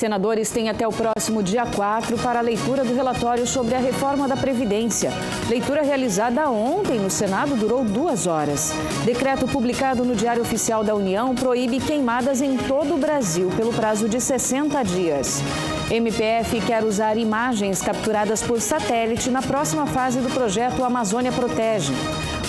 Senadores têm até o próximo dia 4 para a leitura do relatório sobre a reforma da Previdência. Leitura realizada ontem no Senado durou 2 horas. Decreto publicado no Diário Oficial da União proíbe queimadas em todo o Brasil pelo prazo de 60 dias. MPF quer usar imagens capturadas por satélite na próxima fase do projeto Amazônia Protege.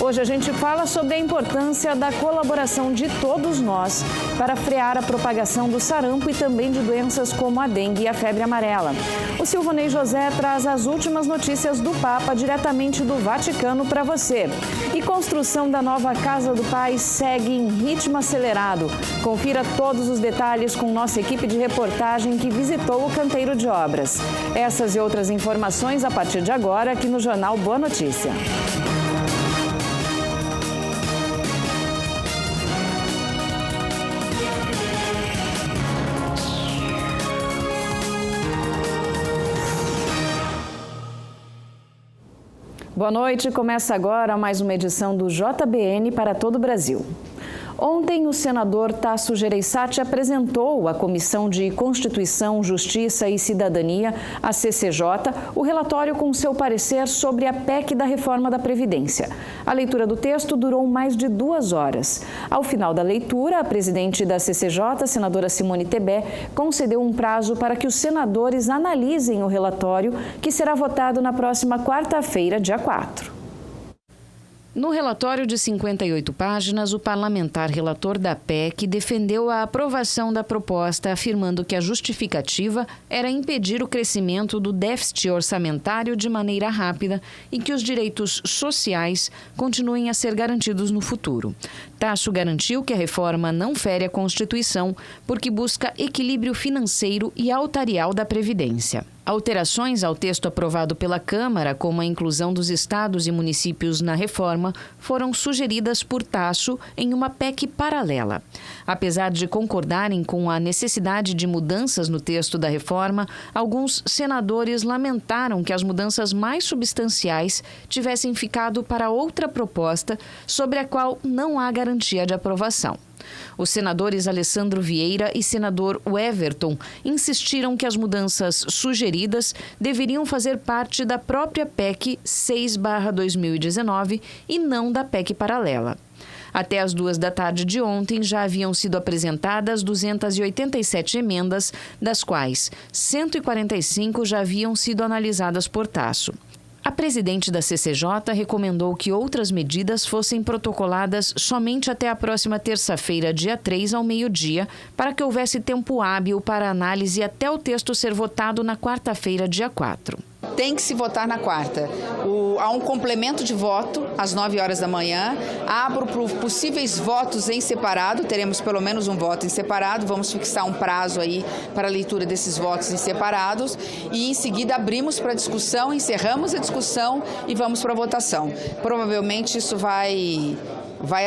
Hoje a gente fala sobre a importância da colaboração de todos nós para frear a propagação do sarampo e também de doenças como a dengue e a febre amarela. O Silvonei José traz as últimas notícias do Papa diretamente do Vaticano para você. E construção da nova Casa do Pai segue em ritmo acelerado. Confira todos os detalhes com nossa equipe de reportagem que visitou o canteiro de obras. Essas e outras informações a partir de agora aqui no Jornal Boa Notícia. Boa noite, começa agora mais uma edição do JBN para todo o Brasil. Ontem, o senador Tasso Gereissati apresentou à Comissão de Constituição, Justiça e Cidadania, a CCJ, o relatório com seu parecer sobre a PEC da reforma da Previdência. A leitura do texto durou mais de 2 horas. Ao final da leitura, a presidente da CCJ, senadora Simone Tebet, concedeu um prazo para que os senadores analisem o relatório, que será votado na próxima quarta-feira, dia 4. No relatório de 58 páginas, o parlamentar relator da PEC defendeu a aprovação da proposta, afirmando que a justificativa era impedir o crescimento do déficit orçamentário de maneira rápida e que os direitos sociais continuem a ser garantidos no futuro. Tasso garantiu que a reforma não fere a Constituição porque busca equilíbrio financeiro e altarial da Previdência. Alterações ao texto aprovado pela Câmara, como a inclusão dos estados e municípios na reforma, foram sugeridas por Tasso em uma PEC paralela. Apesar de concordarem com a necessidade de mudanças no texto da reforma, alguns senadores lamentaram que as mudanças mais substanciais tivessem ficado para outra proposta, sobre a qual não há garantia de aprovação. Os senadores Alessandro Vieira e senador Everton insistiram que as mudanças sugeridas deveriam fazer parte da própria PEC 6/2019 e não da PEC paralela. Até as 2 da tarde de ontem já haviam sido apresentadas 287 emendas, das quais 145 já haviam sido analisadas por Tasso. A presidente da CCJ recomendou que outras medidas fossem protocoladas somente até a próxima terça-feira, dia 3, ao meio-dia, para que houvesse tempo hábil para análise até o texto ser votado na quarta-feira, dia 4. Tem que se votar na quarta. Há um complemento de voto às 9 horas da manhã. Abro para possíveis votos em separado. Teremos pelo menos um voto em separado. Vamos fixar um prazo aí para a leitura desses votos em separados. E em seguida abrimos para discussão, encerramos a discussão e vamos para a votação. Provavelmente isso vai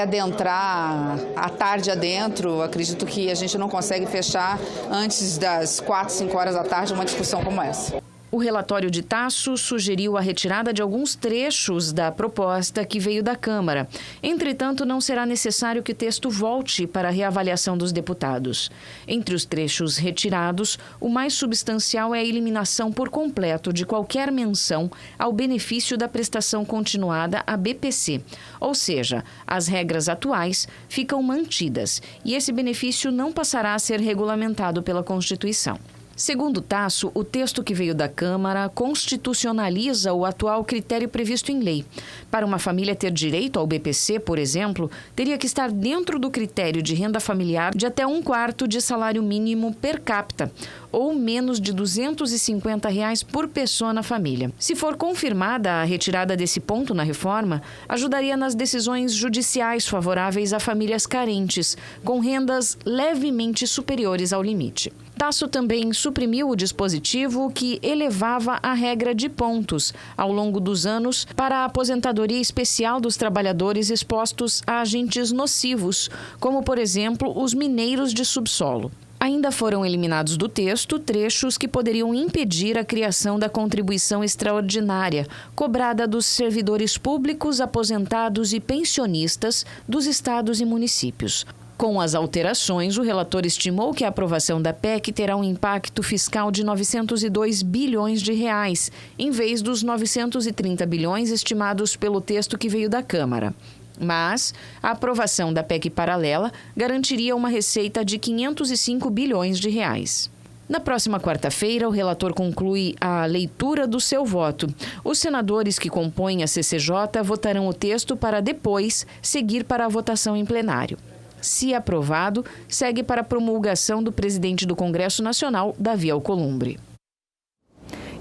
adentrar a tarde adentro. Acredito que a gente não consegue fechar antes das 4, 5 horas da tarde uma discussão como essa. O relatório de Tasso sugeriu a retirada de alguns trechos da proposta que veio da Câmara. Entretanto, não será necessário que o texto volte para a reavaliação dos deputados. Entre os trechos retirados, o mais substancial é a eliminação por completo de qualquer menção ao benefício da prestação continuada, a BPC. Ou seja, as regras atuais ficam mantidas e esse benefício não passará a ser regulamentado pela Constituição. Segundo Tasso, o texto que veio da Câmara constitucionaliza o atual critério previsto em lei. Para uma família ter direito ao BPC, por exemplo, teria que estar dentro do critério de renda familiar de até 1/4 de salário mínimo per capita, ou menos de R$ 250 por pessoa na família. Se for confirmada a retirada desse ponto na reforma, ajudaria nas decisões judiciais favoráveis a famílias carentes, com rendas levemente superiores ao limite. Tasso também suprimiu o dispositivo que elevava a regra de pontos ao longo dos anos para a aposentadoria especial dos trabalhadores expostos a agentes nocivos, como, por exemplo, os mineiros de subsolo. Ainda foram eliminados do texto trechos que poderiam impedir a criação da contribuição extraordinária, cobrada dos servidores públicos, aposentados e pensionistas dos estados e municípios. Com as alterações, o relator estimou que a aprovação da PEC terá um impacto fiscal de 902 bilhões de reais, em vez dos 930 bilhões estimados pelo texto que veio da Câmara. Mas a aprovação da PEC paralela garantiria uma receita de 505 bilhões de reais. Na próxima quarta-feira, o relator conclui a leitura do seu voto. Os senadores que compõem a CCJ votarão o texto para depois seguir para a votação em plenário. Se aprovado, segue para a promulgação do presidente do Congresso Nacional, Davi Alcolumbre.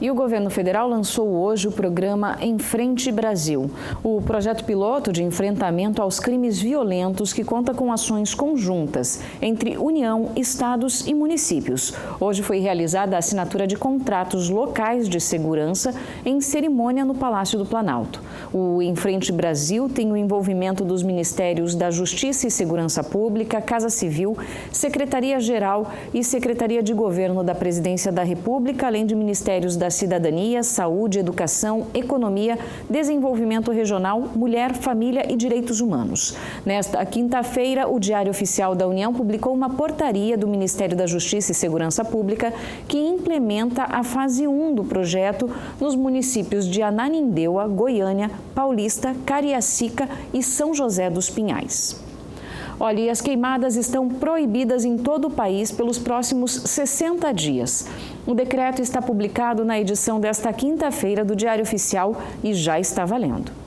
E o governo federal lançou hoje o programa Em Frente Brasil, o projeto piloto de enfrentamento aos crimes violentos que conta com ações conjuntas entre União, estados e municípios. Hoje foi realizada a assinatura de contratos locais de segurança em cerimônia no Palácio do Planalto. O Em Frente Brasil tem o envolvimento dos Ministérios da Justiça e Segurança Pública, Casa Civil, Secretaria-Geral e Secretaria de Governo da Presidência da República, além de ministérios da Cidadania, Saúde, Educação, Economia, Desenvolvimento Regional, Mulher, Família e Direitos Humanos. Nesta quinta-feira, o Diário Oficial da União publicou uma portaria do Ministério da Justiça e Segurança Pública que implementa a fase 1 do projeto nos municípios de Ananindeua, Goiânia, Paulista, Cariacica e São José dos Pinhais. Olha, e as queimadas estão proibidas em todo o país pelos próximos 60 dias. O decreto está publicado na edição desta quinta-feira do Diário Oficial e já está valendo.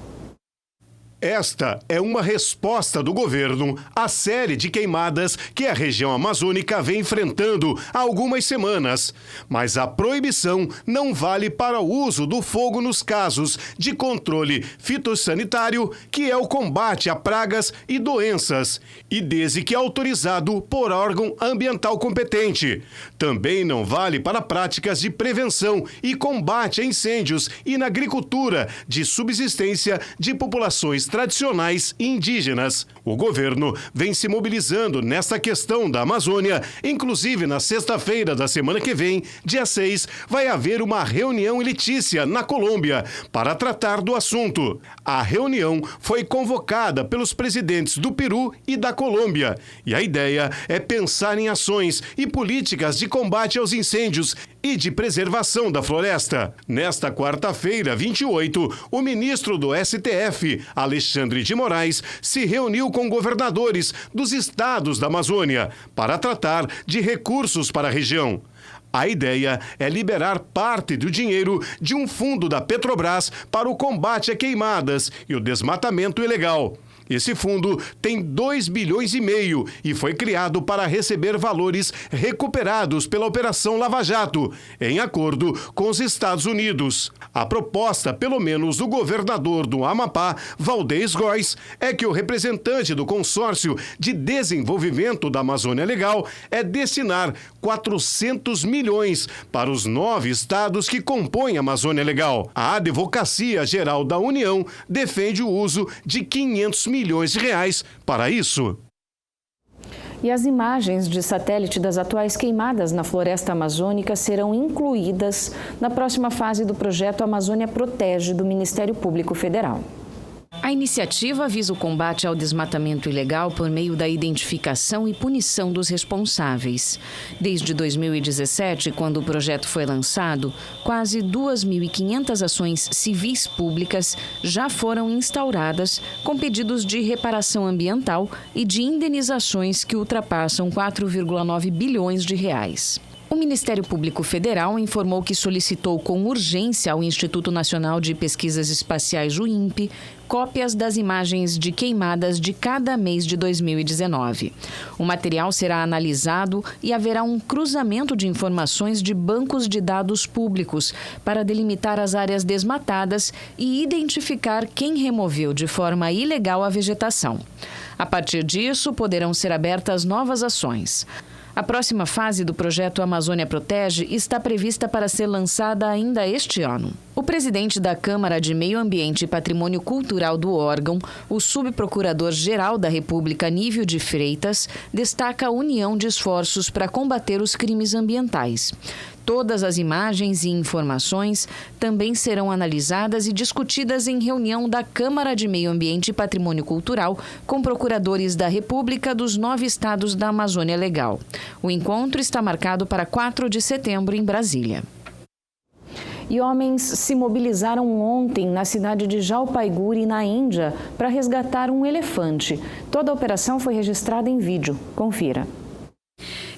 Esta é uma resposta do governo à série de queimadas que a região amazônica vem enfrentando há algumas semanas. Mas a proibição não vale para o uso do fogo nos casos de controle fitossanitário, que é o combate a pragas e doenças, e desde que autorizado por órgão ambiental competente. Também não vale para práticas de prevenção e combate a incêndios e na agricultura de subsistência de populações tradicionais e indígenas. O governo vem se mobilizando nesta questão da Amazônia. Inclusive, na sexta-feira da semana que vem, dia 6, vai haver uma reunião em Letícia, na Colômbia, para tratar do assunto. A reunião foi convocada pelos presidentes do Peru e da Colômbia. E a ideia é pensar em ações e políticas de combate aos incêndios e de preservação da floresta. Nesta quarta-feira, 28, o ministro do STF, Alexandre de Moraes, se reuniu com governadores dos estados da Amazônia para tratar de recursos para a região. A ideia é liberar parte do dinheiro de um fundo da Petrobras para o combate a queimadas e o desmatamento ilegal. Esse fundo tem 2,5 bilhões e foi criado para receber valores recuperados pela Operação Lava Jato, em acordo com os Estados Unidos. A proposta, pelo menos do governador do Amapá, Valdez Góes, é que o representante do Consórcio de Desenvolvimento da Amazônia Legal é destinar 400 milhões para os 9 estados que compõem a Amazônia Legal. A Advocacia Geral da União defende o uso de 500 milhões de reais para isso. E as imagens de satélite das atuais queimadas na floresta amazônica serão incluídas na próxima fase do projeto Amazônia Protege do Ministério Público Federal. A iniciativa visa o combate ao desmatamento ilegal por meio da identificação e punição dos responsáveis. Desde 2017, quando o projeto foi lançado, quase 2.500 ações civis públicas já foram instauradas com pedidos de reparação ambiental e de indenizações que ultrapassam 4,9 bilhões de reais. O Ministério Público Federal informou que solicitou com urgência ao Instituto Nacional de Pesquisas Espaciais, o INPE, cópias das imagens de queimadas de cada mês de 2019. O material será analisado e haverá um cruzamento de informações de bancos de dados públicos para delimitar as áreas desmatadas e identificar quem removeu de forma ilegal a vegetação. A partir disso, poderão ser abertas novas ações. A próxima fase do projeto Amazônia Protege está prevista para ser lançada ainda este ano. O presidente da Câmara de Meio Ambiente e Patrimônio Cultural do órgão, o subprocurador-geral da República, Nívio de Freitas, destaca a união de esforços para combater os crimes ambientais. Todas as imagens e informações também serão analisadas e discutidas em reunião da Câmara de Meio Ambiente e Patrimônio Cultural com procuradores da República dos 9 estados da Amazônia Legal. O encontro está marcado para 4 de setembro em Brasília. E homens se mobilizaram ontem na cidade de Jalpaiguri, na Índia, para resgatar um elefante. Toda a operação foi registrada em vídeo. Confira.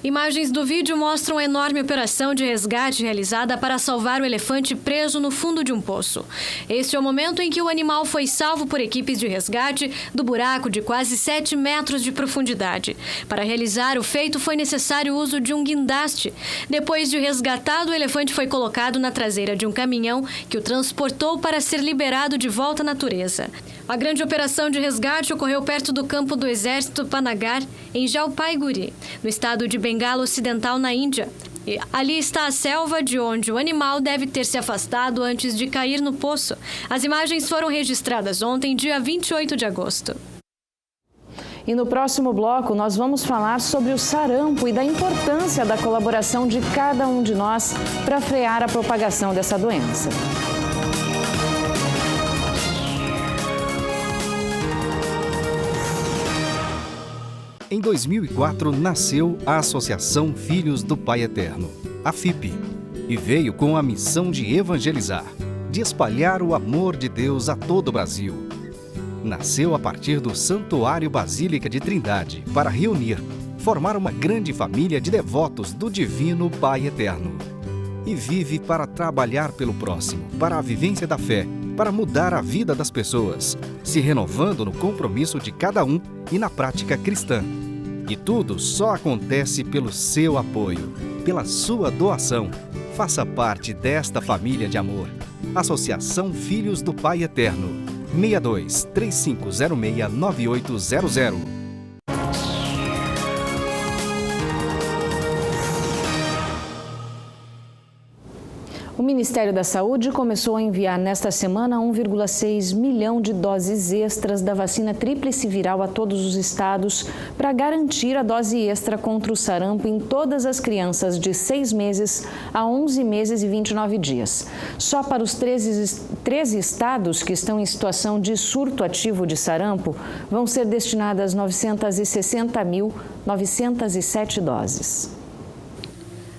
Imagens do vídeo mostram a enorme operação de resgate realizada para salvar o elefante preso no fundo de um poço. Este é o momento em que o animal foi salvo por equipes de resgate do buraco de quase 7 metros de profundidade. Para realizar o feito foi necessário o uso de um guindaste. Depois de resgatado, o elefante foi colocado na traseira de um caminhão que o transportou para ser liberado de volta à natureza. A grande operação de resgate ocorreu perto do campo do Exército Panagar, em Jalpaiguri, no estado de Bengala Ocidental, na Índia. E ali está a selva de onde o animal deve ter se afastado antes de cair no poço. As imagens foram registradas ontem, dia 28 de agosto. E no próximo bloco, nós vamos falar sobre o sarampo e da importância da colaboração de cada um de nós para frear a propagação dessa doença. Em 2004, nasceu a Associação Filhos do Pai Eterno, a FIP, e veio com a missão de evangelizar, de espalhar o amor de Deus a todo o Brasil. Nasceu a partir do Santuário Basílica de Trindade para reunir, formar uma grande família de devotos do Divino Pai Eterno. E vive para trabalhar pelo próximo, para a vivência da fé, para mudar a vida das pessoas, se renovando no compromisso de cada um e na prática cristã. E tudo só acontece pelo seu apoio, pela sua doação. Faça parte desta família de amor. Associação Filhos do Pai Eterno. 62 3506 9800. O Ministério da Saúde começou a enviar nesta semana 1,6 milhão de doses extras da vacina tríplice viral a todos os estados para garantir a dose extra contra o sarampo em todas as crianças de 6 meses a 11 meses e 29 dias. Só para os 13 estados que estão em situação de surto ativo de sarampo, vão ser destinadas 960.907 doses.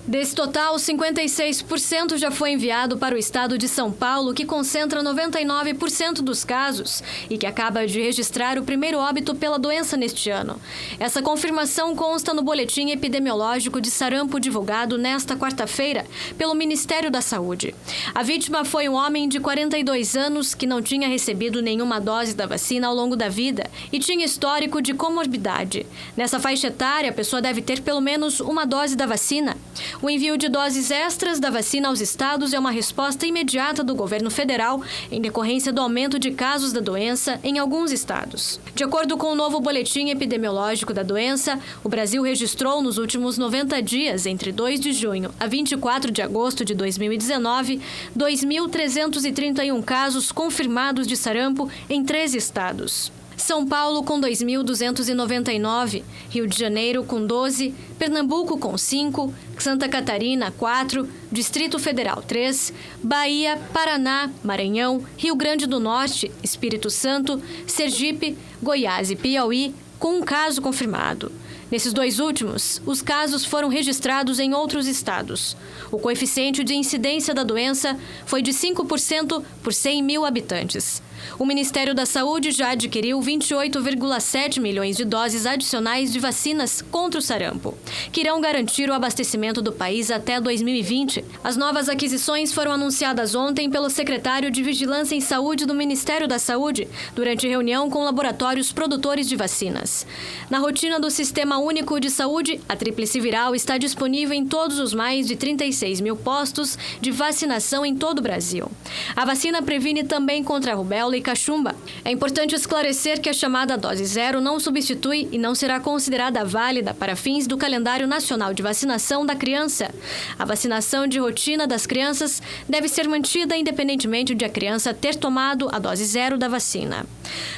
Desse total, 56% já foi enviado para o estado de São Paulo, que concentra 99% dos casos e que acaba de registrar o primeiro óbito pela doença neste ano. Essa confirmação consta no boletim epidemiológico de sarampo divulgado nesta quarta-feira pelo Ministério da Saúde. A vítima foi um homem de 42 anos que não tinha recebido nenhuma dose da vacina ao longo da vida e tinha histórico de comorbidade. Nessa faixa etária, a pessoa deve ter pelo menos uma dose da vacina. O envio de doses extras da vacina aos estados é uma resposta imediata do governo federal em decorrência do aumento de casos da doença em alguns estados. De acordo com o novo boletim epidemiológico da doença, o Brasil registrou nos últimos 90 dias, entre 2 de junho a 24 de agosto de 2019, 2.331 casos confirmados de sarampo em 13 estados. São Paulo com 2.299, Rio de Janeiro com 12, Pernambuco com 5, Santa Catarina 4, Distrito Federal 3, Bahia, Paraná, Maranhão, Rio Grande do Norte, Espírito Santo, Sergipe, Goiás e Piauí com um caso confirmado. Nesses dois últimos, os casos foram registrados em outros estados. O coeficiente de incidência da doença foi de 5% por 100 mil habitantes. O Ministério da Saúde já adquiriu 28,7 milhões de doses adicionais de vacinas contra o sarampo, que irão garantir o abastecimento do país até 2020. As novas aquisições foram anunciadas ontem pelo secretário de Vigilância em Saúde do Ministério da Saúde, durante reunião com laboratórios produtores de vacinas. Na rotina do Sistema Único de Saúde, a tríplice viral está disponível em todos os mais de 36 mil postos de vacinação em todo o Brasil. A vacina previne também contra a rubéola e cachumba. É importante esclarecer que a chamada dose zero não substitui e não será considerada válida para fins do calendário nacional de vacinação da criança. A vacinação de rotina das crianças deve ser mantida independentemente de a criança ter tomado a dose zero da vacina.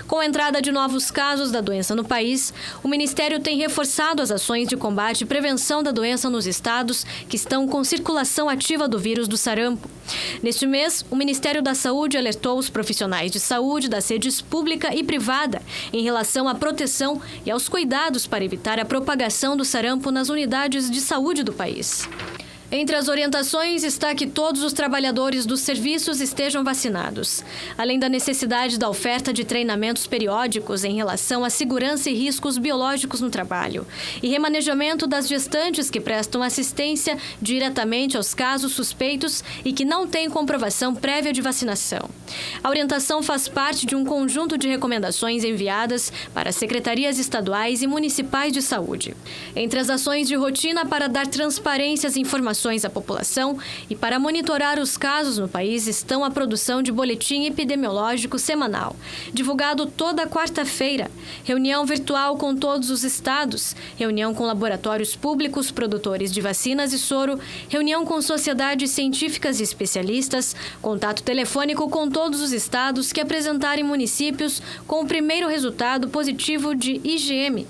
Com a entrada de novos casos da doença no país, o Ministério tem reforçado reforçado as ações de combate e prevenção da doença nos estados que estão com circulação ativa do vírus do sarampo. Neste mês, o Ministério da Saúde alertou os profissionais de saúde das redes pública e privada em relação à proteção e aos cuidados para evitar a propagação do sarampo nas unidades de saúde do país. Entre as orientações está que todos os trabalhadores dos serviços estejam vacinados, além da necessidade da oferta de treinamentos periódicos em relação à segurança e riscos biológicos no trabalho e remanejamento das gestantes que prestam assistência diretamente aos casos suspeitos e que não têm comprovação prévia de vacinação. A orientação faz parte de um conjunto de recomendações enviadas para as secretarias estaduais e municipais de saúde. Entre as ações de rotina para dar transparência às informações à população e para monitorar os casos no país estão a produção de boletim epidemiológico semanal, divulgado toda quarta-feira, reunião virtual com todos os estados, reunião com laboratórios públicos, produtores de vacinas e soro, reunião com sociedades científicas e especialistas, contato telefônico com todos os estados que apresentarem municípios com o primeiro resultado positivo de IgM.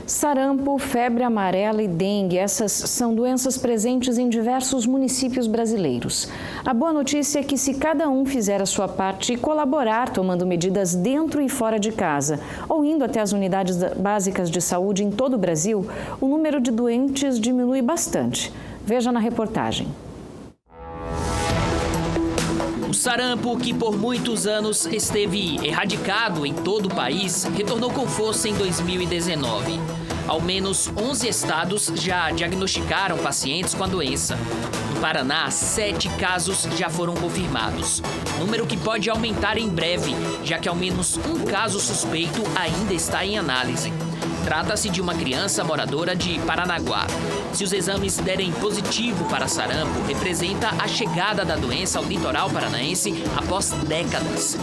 Sarampo, febre amarela e dengue, essas são doenças presentes em diversos municípios brasileiros. A boa notícia é que se cada um fizer a sua parte e colaborar tomando medidas dentro e fora de casa, ou indo até as unidades básicas de saúde em todo o Brasil, o número de doentes diminui bastante. Veja na reportagem. O sarampo, que por muitos anos esteve erradicado em todo o país, retornou com força em 2019. Ao menos 11 estados já diagnosticaram pacientes com a doença. No Paraná, 7 casos já foram confirmados, número que pode aumentar em breve, já que ao menos um caso suspeito ainda está em análise. Trata-se de uma criança moradora de Paranaguá. Se os exames derem positivo para sarampo, representa a chegada da doença ao litoral paranaense após décadas.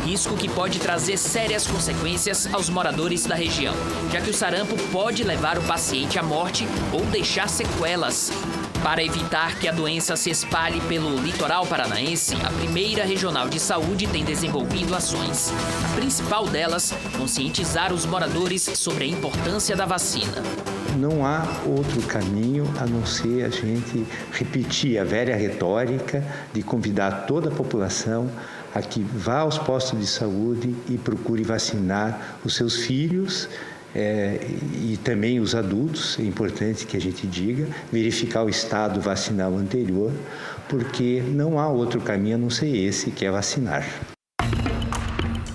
Risco que pode trazer sérias consequências aos moradores da região, já que o sarampo pode levar o paciente à morte ou deixar sequelas. Para evitar que a doença se espalhe pelo litoral paranaense, a primeira regional de saúde tem desenvolvido ações. A principal delas, conscientizar os moradores sobre a importância da vacina. Não há outro caminho a não ser a gente repetir a velha retórica de convidar toda a população a que vá aos postos de saúde e procure vacinar os seus filhos e também os adultos. É importante que a gente diga, verificar o estado vacinal anterior, porque não há outro caminho a não ser esse, que é vacinar.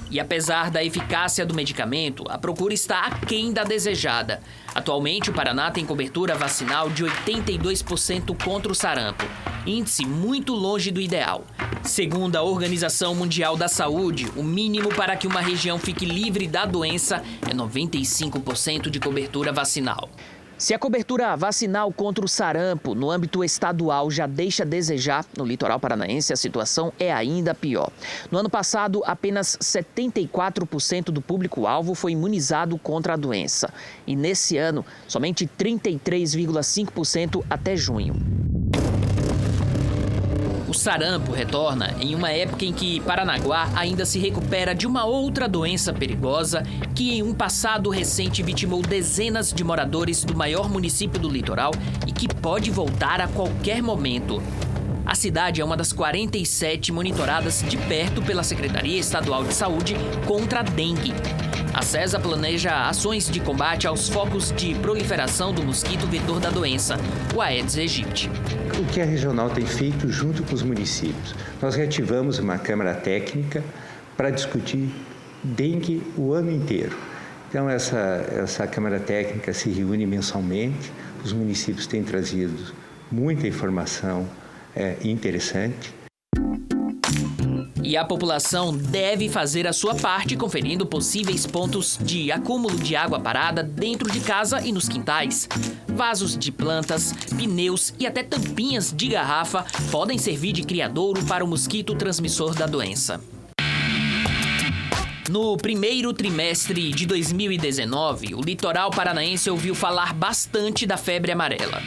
E apesar da eficácia do medicamento, a procura está aquém da desejada. Atualmente, o Paraná tem cobertura vacinal de 82% contra o sarampo, índice muito longe do ideal. Segundo a Organização Mundial da Saúde, o mínimo para que uma região fique livre da doença é 95% de cobertura vacinal. Se a cobertura vacinal contra o sarampo no âmbito estadual já deixa a desejar, no litoral paranaense a situação é ainda pior. No ano passado, apenas 74% do público-alvo foi imunizado contra a doença. E nesse ano, somente 33,5% até junho. O sarampo retorna em uma época em que Paranaguá ainda se recupera de uma outra doença perigosa que em um passado recente vitimou dezenas de moradores do maior município do litoral e que pode voltar a qualquer momento. A cidade é uma das 47 monitoradas de perto pela Secretaria Estadual de Saúde contra a dengue. A SESA planeja ações de combate aos focos de proliferação do mosquito vetor da doença, o Aedes aegypti. O que a regional tem feito junto com os municípios? Nós reativamos uma câmara técnica para discutir dengue o ano inteiro. Então, essa câmara técnica se reúne mensalmente, os municípios têm trazido muita informação interessante. E a população deve fazer a sua parte conferindo possíveis pontos de acúmulo de água parada dentro de casa e nos quintais. Vasos de plantas, pneus e até tampinhas de garrafa podem servir de criadouro para o mosquito transmissor da doença. No primeiro trimestre de 2019, o litoral paranaense ouviu falar bastante da febre amarela.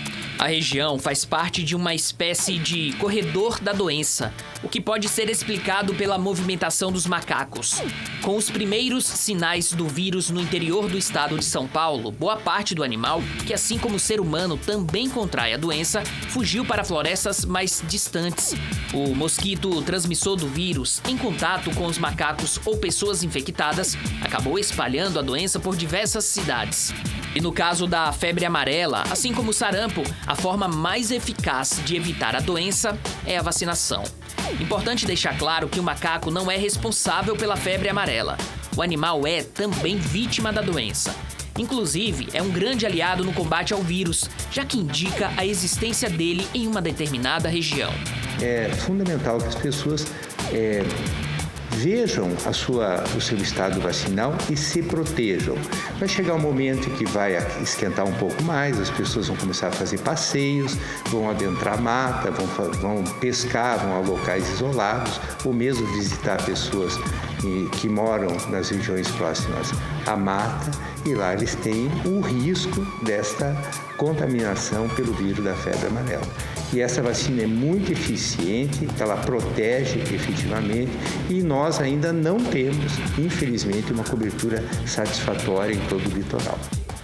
A região faz parte de uma espécie de corredor da doença, o que pode ser explicado pela movimentação dos macacos. Com os primeiros sinais do vírus no interior do estado de São Paulo, boa parte do animal, que assim como o ser humano também contrai a doença, fugiu para florestas mais distantes. O mosquito transmissor do vírus, em contato com os macacos ou pessoas infectadas, acabou espalhando a doença por diversas cidades. E no caso da febre amarela, assim como o sarampo, a forma mais eficaz de evitar a doença é a vacinação. Importante deixar claro que o macaco não é responsável pela febre amarela. O animal é também vítima da doença. Inclusive, é um grande aliado no combate ao vírus, já que indica a existência dele em uma determinada região. É fundamental que as pessoas vejam o seu estado vacinal e se protejam. Vai chegar um momento em que vai esquentar um pouco mais, as pessoas vão começar a fazer passeios, vão adentrar a mata, vão pescar, vão a locais isolados, ou mesmo visitar pessoas que moram nas regiões próximas à mata, e lá eles têm o risco desta contaminação pelo vírus da febre amarela. E essa vacina é muito eficiente, ela protege efetivamente, e nós ainda não temos, infelizmente, uma cobertura satisfatória em todo o litoral.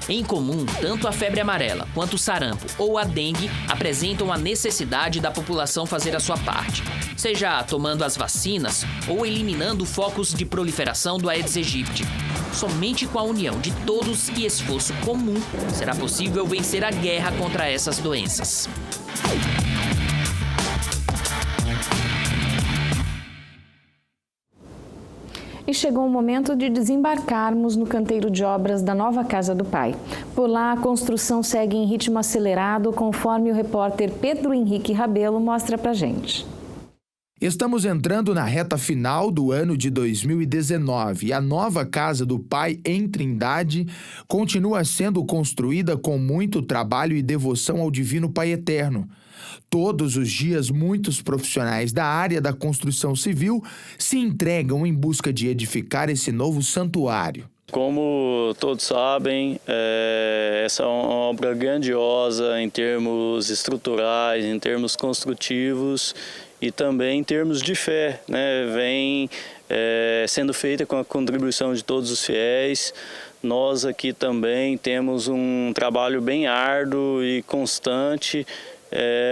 Em comum, tanto a febre amarela quanto o sarampo ou a dengue apresentam a necessidade da população fazer a sua parte, seja tomando as vacinas ou eliminando focos de proliferação do Aedes aegypti. Somente com a união de todos e esforço comum será possível vencer a guerra contra essas doenças. E chegou o momento de desembarcarmos no canteiro de obras da nova Casa do Pai. Por lá, a construção segue em ritmo acelerado, conforme o repórter Pedro Henrique Rabelo mostra pra gente. Estamos entrando na reta final do ano de 2019 e a nova Casa do Pai em Trindade continua sendo construída com muito trabalho e devoção ao Divino Pai Eterno. Todos os dias, muitos profissionais da área da construção civil se entregam em busca de edificar esse novo santuário. Como todos sabem, essa é uma obra grandiosa em termos estruturais, em termos construtivos e também em termos de fé, né? Vem sendo feita com a contribuição de todos os fiéis. Nós aqui também temos um trabalho bem árduo e constante,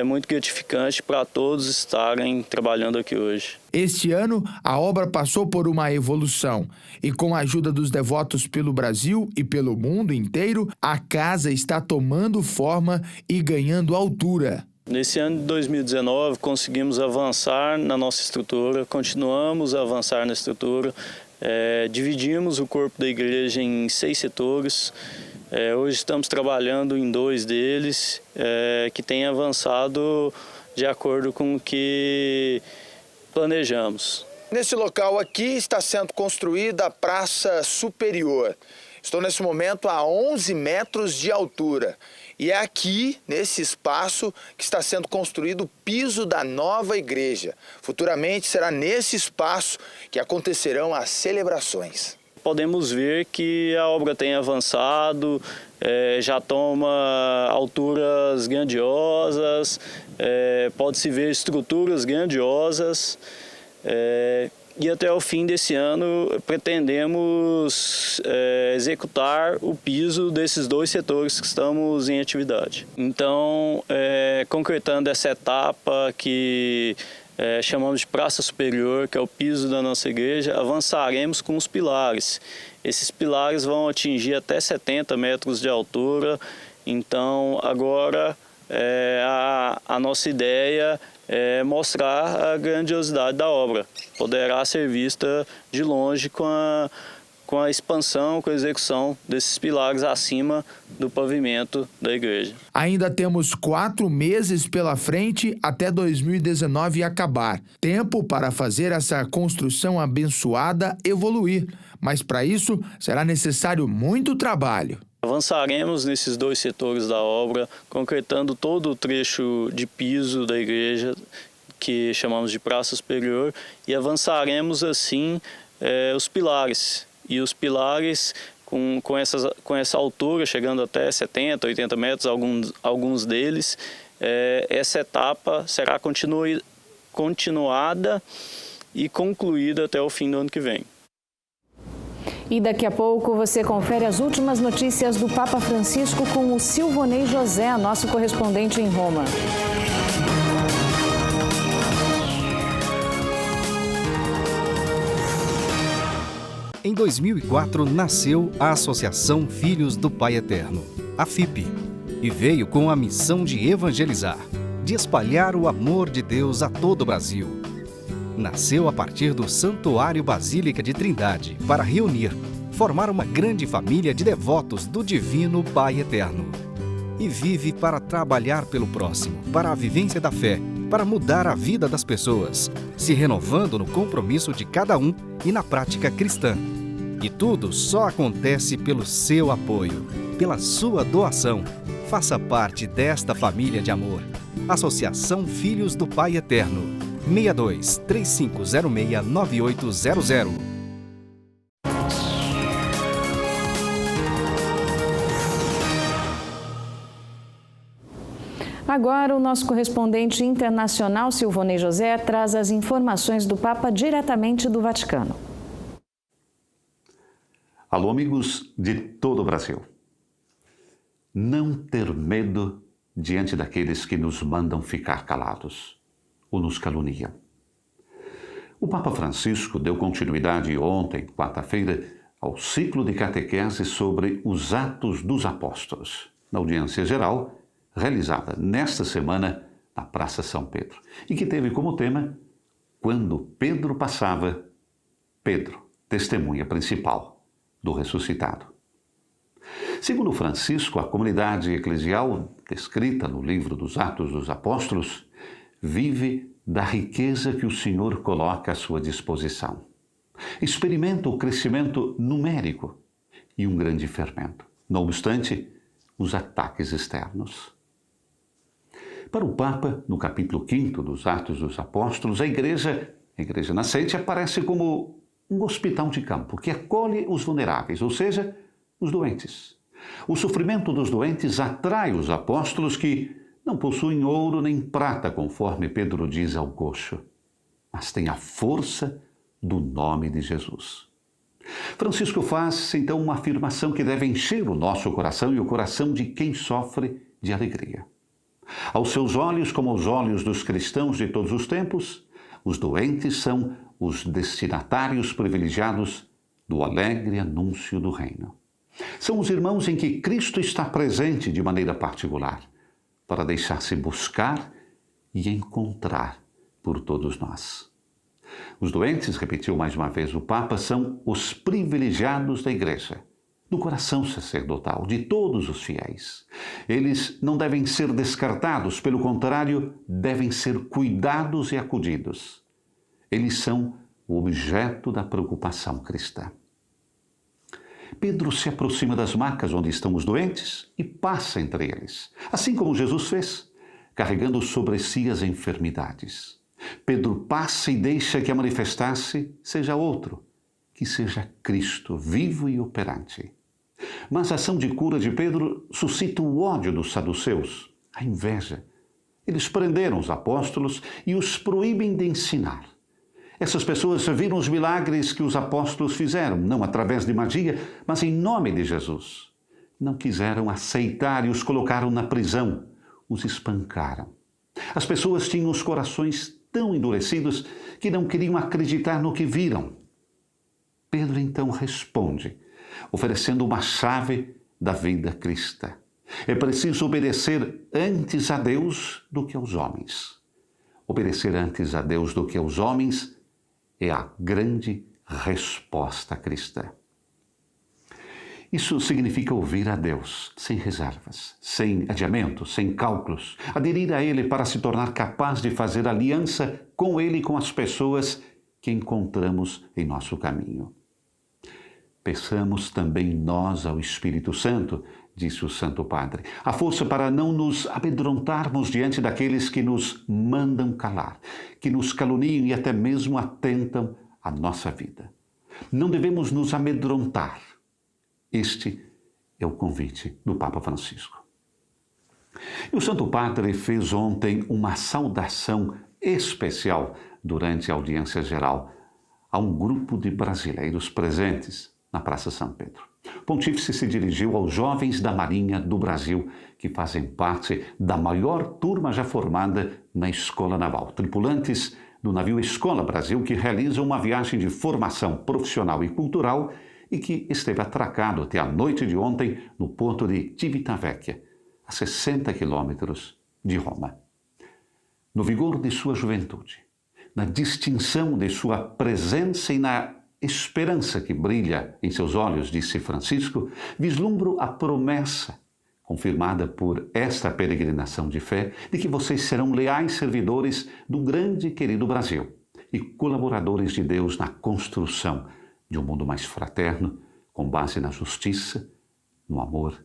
muito gratificante para todos estarem trabalhando aqui hoje. Este ano, a obra passou por uma evolução e, com a ajuda dos devotos pelo Brasil e pelo mundo inteiro, a casa está tomando forma e ganhando altura. Nesse ano de 2019, conseguimos avançar na nossa estrutura, continuamos a avançar na estrutura, dividimos o corpo da igreja em 6 setores. Hoje estamos trabalhando em 2 deles, que têm avançado de acordo com o que planejamos. Nesse local aqui está sendo construída a Praça Superior. Estou nesse momento a 11 metros de altura. E é aqui, nesse espaço, que está sendo construído o piso da nova igreja. Futuramente será nesse espaço que acontecerão as celebrações. Podemos ver que a obra tem avançado, já toma alturas grandiosas, pode-se ver estruturas grandiosas. E até o fim desse ano pretendemos executar o piso desses 2 setores que estamos em atividade. Então, concretando essa etapa que chamamos de Praça Superior, que é o piso da nossa igreja, avançaremos com os pilares. Esses pilares vão atingir até 70 metros de altura. Então, agora a nossa ideia é mostrar a grandiosidade da obra. Poderá ser vista de longe com a expansão, com a execução desses pilares acima do pavimento da igreja. Ainda temos 4 meses pela frente até 2019 acabar. Tempo para fazer essa construção abençoada evoluir. Mas para isso será necessário muito trabalho. Avançaremos nesses 2 setores da obra, concretando todo o trecho de piso da igreja, que chamamos de Praça Superior, e avançaremos assim os pilares. E os pilares com essa altura, chegando até 70, 80 metros, alguns deles. Essa etapa será continuada e concluída até o fim do ano que vem. E daqui a pouco você confere as últimas notícias do Papa Francisco com o Silvonei José, nosso correspondente em Roma. Em 2004, nasceu a Associação Filhos do Pai Eterno, a FIP, e veio com a missão de evangelizar, de espalhar o amor de Deus a todo o Brasil. Nasceu a partir do Santuário Basílica de Trindade para reunir, formar uma grande família de devotos do Divino Pai Eterno. E vive para trabalhar pelo próximo, para a vivência da fé, para mudar a vida das pessoas, se renovando no compromisso de cada um e na prática cristã. E tudo só acontece pelo seu apoio, pela sua doação. Faça parte desta família de amor. Associação Filhos do Pai Eterno. 62 3506 9800. Agora, o nosso correspondente internacional, Silvonei José, traz as informações do Papa diretamente do Vaticano. Alô, amigos de todo o Brasil. Não ter medo diante daqueles que nos mandam ficar calados ou nos caluniam. O Papa Francisco deu continuidade ontem, quarta-feira, ao ciclo de catequese sobre os Atos dos Apóstolos, na audiência geral, realizada nesta semana na Praça São Pedro, e que teve como tema Quando Pedro Passava, Pedro, testemunha principal do ressuscitado. Segundo Francisco, a comunidade eclesial, descrita no livro dos Atos dos Apóstolos, vive da riqueza que o Senhor coloca à sua disposição. Experimenta o crescimento numérico e um grande fermento, não obstante os ataques externos. Para o Papa, no capítulo 5 dos Atos dos Apóstolos, a igreja nascente aparece como um hospital de campo que acolhe os vulneráveis, ou seja, os doentes. O sofrimento dos doentes atrai os apóstolos que não possuem ouro nem prata, conforme Pedro diz ao coxo, mas têm a força do nome de Jesus. Francisco faz, então, uma afirmação que deve encher o nosso coração e o coração de quem sofre de alegria. Aos seus olhos, como aos olhos dos cristãos de todos os tempos, os doentes são os destinatários privilegiados do alegre anúncio do reino. São os irmãos em que Cristo está presente de maneira particular, para deixar-se buscar e encontrar por todos nós. Os doentes, repetiu mais uma vez o Papa, são os privilegiados da Igreja, do coração sacerdotal, de todos os fiéis. Eles não devem ser descartados, pelo contrário, devem ser cuidados e acudidos. Eles são o objeto da preocupação cristã. Pedro se aproxima das macas onde estão os doentes e passa entre eles, assim como Jesus fez, carregando sobre si as enfermidades. Pedro passa e deixa que a manifestar-se seja outro, que seja Cristo, vivo e operante. Mas a ação de cura de Pedro suscita o ódio dos saduceus, a inveja. Eles prenderam os apóstolos e os proíbem de ensinar. Essas pessoas viram os milagres que os apóstolos fizeram, não através de magia, mas em nome de Jesus. Não quiseram aceitar e os colocaram na prisão, os espancaram. As pessoas tinham os corações tão endurecidos que não queriam acreditar no que viram. Pedro então responde, oferecendo uma chave da vida cristã. É preciso obedecer antes a Deus do que aos homens. Obedecer antes a Deus do que aos homens é a grande resposta cristã. Isso significa ouvir a Deus sem reservas, sem adiamento, sem cálculos, aderir a Ele para se tornar capaz de fazer aliança com Ele e com as pessoas que encontramos em nosso caminho. Peçamos também nós ao Espírito Santo, disse o Santo Padre, a força para não nos amedrontarmos diante daqueles que nos mandam calar, que nos caluniam e até mesmo atentam à nossa vida. Não devemos nos amedrontar, Este é o convite do Papa Francisco. E o Santo Padre fez ontem uma saudação especial durante a audiência geral a um grupo de brasileiros presentes na Praça São Pedro. O pontífice se dirigiu aos jovens da Marinha do Brasil, que fazem parte da maior turma já formada na Escola Naval, tripulantes do navio Escola Brasil, que realiza uma viagem de formação profissional e cultural e que esteve atracado até a noite de ontem no porto de Civitavecchia, a 60 quilômetros de Roma. No vigor de sua juventude, na distinção de sua presença e na esperança que brilha em seus olhos, disse Francisco, vislumbro a promessa, confirmada por esta peregrinação de fé, de que vocês serão leais servidores do grande e querido Brasil e colaboradores de Deus na construção de um mundo mais fraterno, com base na justiça, no amor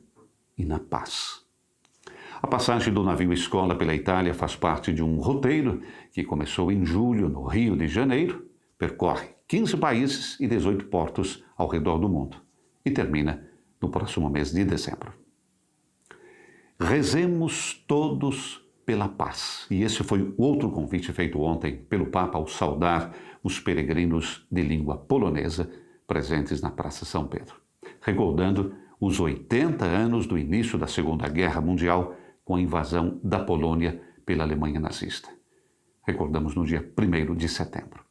e na paz. A passagem do navio Escola pela Itália faz parte de um roteiro que começou em julho no Rio de Janeiro, percorre 15 países e 18 portos ao redor do mundo e termina no próximo mês de dezembro. Rezemos todos pela paz. E esse foi o outro convite feito ontem pelo Papa ao saudar os peregrinos de língua polonesa presentes na Praça São Pedro, recordando os 80 anos do início da Segunda Guerra Mundial com a invasão da Polônia pela Alemanha nazista. Recordamos no dia 1º de setembro.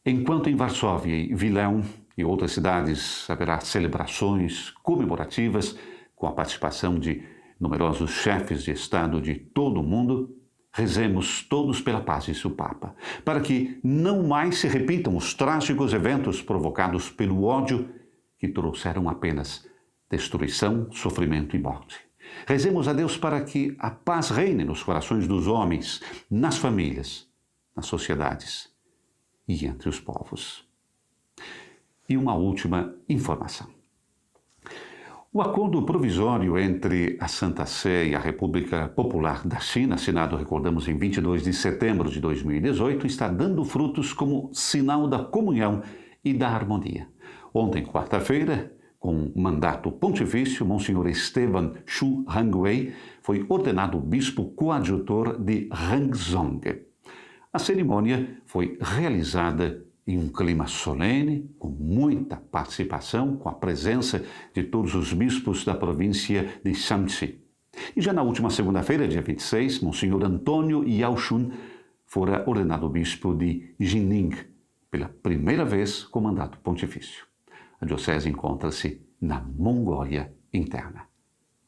Enquanto em Varsóvia e Wilhelm e outras cidades haverá celebrações comemorativas com a participação de numerosos chefes de Estado de todo o mundo, rezemos todos pela paz, disse o Papa, para que não mais se repitam os trágicos eventos provocados pelo ódio que trouxeram apenas destruição, sofrimento e morte. Rezemos a Deus para que a paz reine nos corações dos homens, nas famílias, nas sociedades e entre os povos. E uma última informação. O acordo provisório entre a Santa Sé e a República Popular da China, assinado, recordamos, em 22 de setembro de 2018, está dando frutos como sinal da comunhão e da harmonia. Ontem, quarta-feira, com mandato pontifício, Monsenhor Esteban Xu Hangwei foi ordenado bispo coadjutor de Hangzhong. A cerimônia foi realizada em um clima solene, com muita participação, com a presença de todos os bispos da província de Shanxi. E já na última segunda-feira, dia 26, Monsenhor Antônio Yaoshun fora ordenado bispo de Jining, pela primeira vez com mandato pontifício. A diocese encontra-se na Mongólia Interna.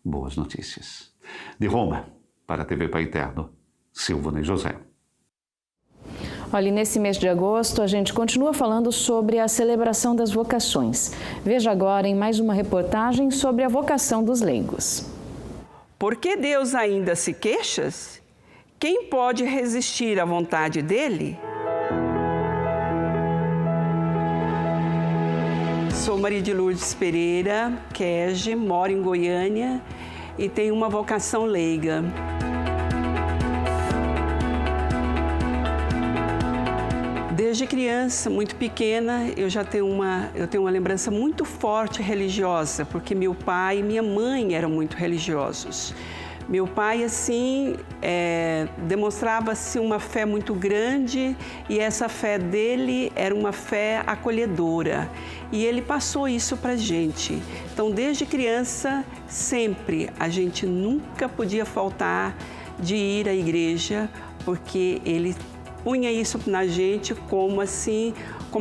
Boas notícias. De Roma, para a TV Pai Eterno, Silvana e José. Olha, nesse mês de agosto, a gente continua falando sobre a celebração das vocações. Veja agora em mais uma reportagem sobre a vocação dos leigos. Por que Deus ainda se queixa? Quem pode resistir à vontade dele? Sou Maria de Lourdes Pereira, Kege, moro em Goiânia e tenho uma vocação leiga. Desde criança, muito pequena, eu tenho uma lembrança muito forte religiosa, porque meu pai e minha mãe eram muito religiosos. Meu pai, assim, demonstrava-se uma fé muito grande e essa fé dele era uma fé acolhedora. E ele passou isso para a gente. Então, desde criança, sempre, a gente nunca podia faltar de ir à igreja, porque ele punha isso na gente como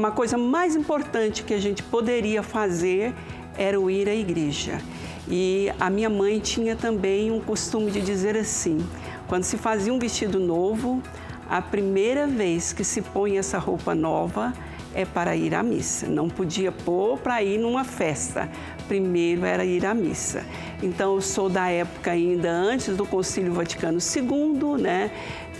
a coisa mais importante que a gente poderia fazer era o ir à igreja. E a minha mãe tinha também um costume de dizer assim, quando se fazia um vestido novo, a primeira vez que se põe essa roupa nova é para ir à missa. Não podia pôr para ir numa festa, primeiro era ir à missa. Então, eu sou da época ainda antes do Concílio Vaticano II, né?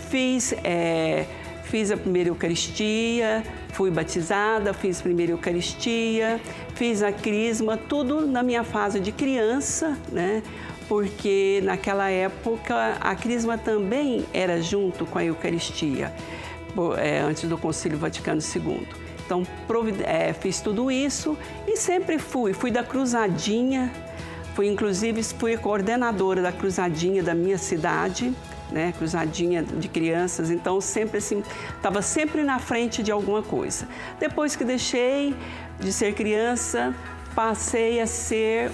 Fiz a primeira Eucaristia, fui batizada, fiz a primeira Eucaristia, fiz a Crisma, tudo na minha fase de criança, né? Porque naquela época a Crisma também era junto com a Eucaristia, antes do Concílio Vaticano II. Então, fiz tudo isso e sempre fui da Cruzadinha, inclusive fui coordenadora da Cruzadinha da minha cidade, né? Cruzadinha de crianças, então sempre assim, estava sempre na frente de alguma coisa. Depois que deixei de ser criança, passei a ser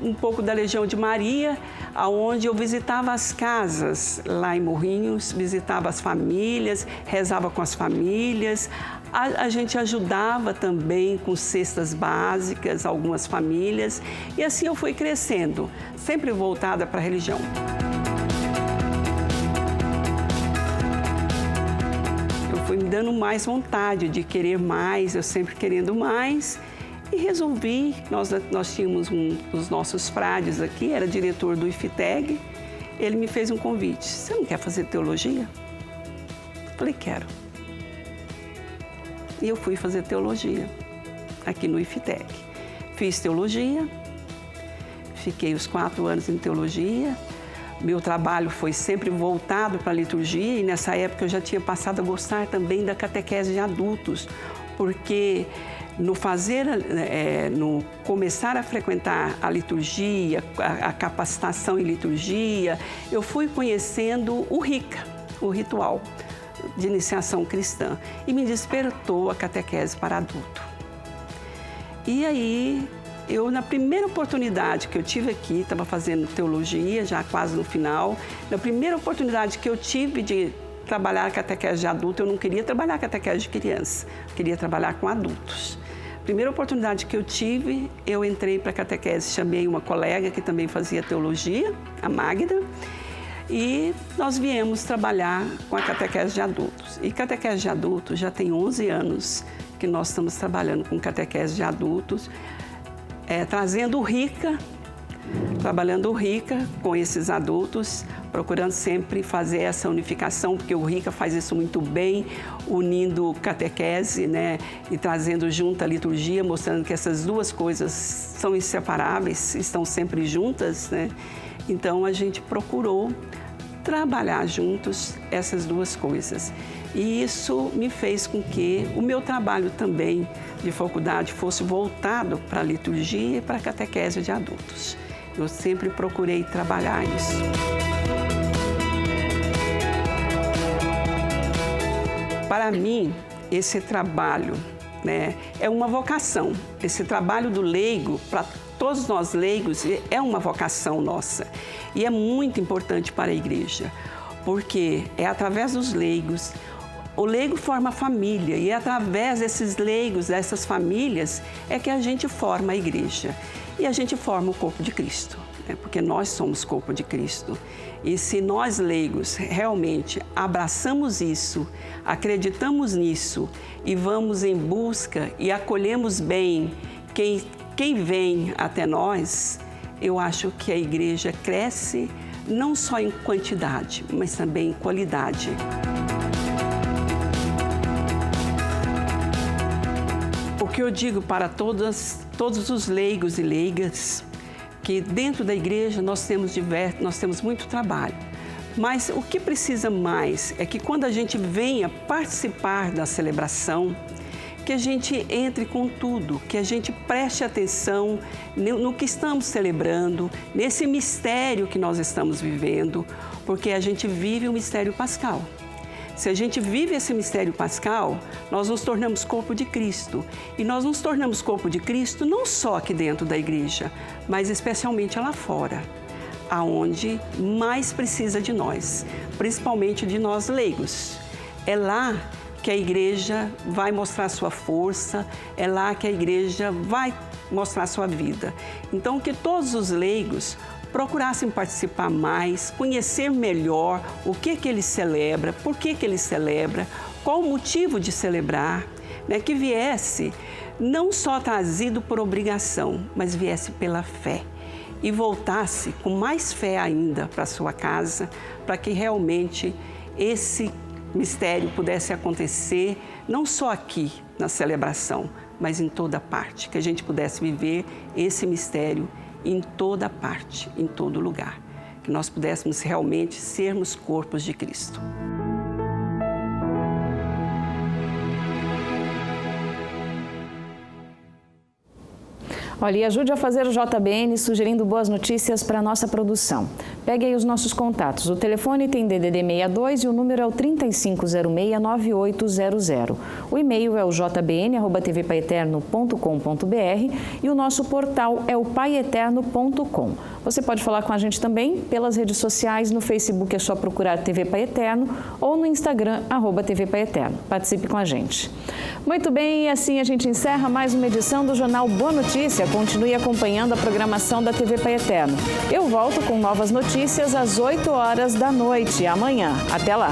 um pouco da Legião de Maria, onde eu visitava as casas lá em Morrinhos, visitava as famílias, rezava com as famílias. A gente ajudava também com cestas básicas, algumas famílias. E assim eu fui crescendo, sempre voltada para a religião. Eu fui me dando mais vontade de querer mais, eu sempre querendo mais. E resolvi, nós tínhamos um dos nossos frades aqui, era diretor do IFTEG, ele me fez um convite. Você não quer fazer teologia? Falei, quero. E eu fui fazer teologia aqui no IFTEG. Fiz teologia, fiquei os 4 anos em teologia. Meu trabalho foi sempre voltado para a liturgia e nessa época eu já tinha passado a gostar também da catequese de adultos, porque no começar a frequentar a liturgia, a capacitação em liturgia, eu fui conhecendo o RICA, o ritual de iniciação cristã, e me despertou a catequese para adulto. E aí, na primeira oportunidade que eu tive aqui, estava fazendo teologia, já quase no final, na primeira oportunidade que eu tive de trabalhar a catequese de adulto, eu não queria trabalhar a catequese de criança, eu queria trabalhar com adultos. Primeira oportunidade que eu tive, eu entrei para a catequese, chamei uma colega que também fazia teologia, a Magda, e nós viemos trabalhar com a catequese de adultos. E catequese de adultos já tem 11 anos que nós estamos trabalhando com catequese de adultos, trazendo o RICA, trabalhando o RICA com esses adultos, procurando sempre fazer essa unificação, porque o RICA faz isso muito bem, unindo catequese, né, e trazendo junto a liturgia, mostrando que essas duas coisas são inseparáveis, estão sempre juntas, né? Então, a gente procurou trabalhar juntos essas duas coisas. E isso me fez com que o meu trabalho também de faculdade fosse voltado para a liturgia e para a catequese de adultos. Eu sempre procurei trabalhar isso. Para mim, esse trabalho, né, é uma vocação. Esse trabalho do leigo, para todos nós leigos, é uma vocação nossa. E é muito importante para a igreja, porque é através dos leigos, o leigo forma a família, e é através desses leigos, dessas famílias, é que a gente forma a igreja. E a gente forma o corpo de Cristo, né? Porque nós somos corpo de Cristo. E se nós leigos realmente abraçamos isso, acreditamos nisso e vamos em busca e acolhemos bem quem vem até nós, eu acho que a igreja cresce não só em quantidade, mas também em qualidade. O que eu digo para todos os leigos e leigas, que dentro da igreja nós temos muito trabalho. Mas o que precisa mais é que quando a gente venha participar da celebração, que a gente entre com tudo, que a gente preste atenção no que estamos celebrando, nesse mistério que nós estamos vivendo, porque a gente vive o mistério pascal. Se a gente vive esse mistério pascal, nós nos tornamos corpo de Cristo. E nós nos tornamos corpo de Cristo não só aqui dentro da igreja, mas especialmente lá fora, aonde mais precisa de nós, principalmente de nós leigos. É lá que a igreja vai mostrar sua força, é lá que a igreja vai mostrar sua vida. Então, que todos os leigos procurassem participar mais, conhecer melhor o que ele celebra, por que ele celebra, qual o motivo de celebrar, né? Que viesse não só trazido por obrigação, mas viesse pela fé e voltasse com mais fé ainda para sua casa, para que realmente esse mistério pudesse acontecer não só aqui na celebração, mas em toda parte, que a gente pudesse viver esse mistério em toda parte, em todo lugar, que nós pudéssemos realmente sermos corpos de Cristo. Olha, e ajude a fazer o JBN sugerindo boas notícias para a nossa produção. Pegue aí os nossos contatos. O telefone tem DDD 62 e o número é o 3506-9800. O e-mail é o jbn@tvpaeterno.com.br e o nosso portal é o paieterno.com. Você pode falar com a gente também pelas redes sociais. No Facebook é só procurar TV Pai Eterno ou no Instagram, @TV Pai Eterno. Participe com a gente. Muito bem, e assim a gente encerra mais uma edição do Jornal Boa Notícia. Continue acompanhando a programação da TV Pai Eterno. Eu volto com novas notícias às 8 horas da noite, amanhã. Até lá!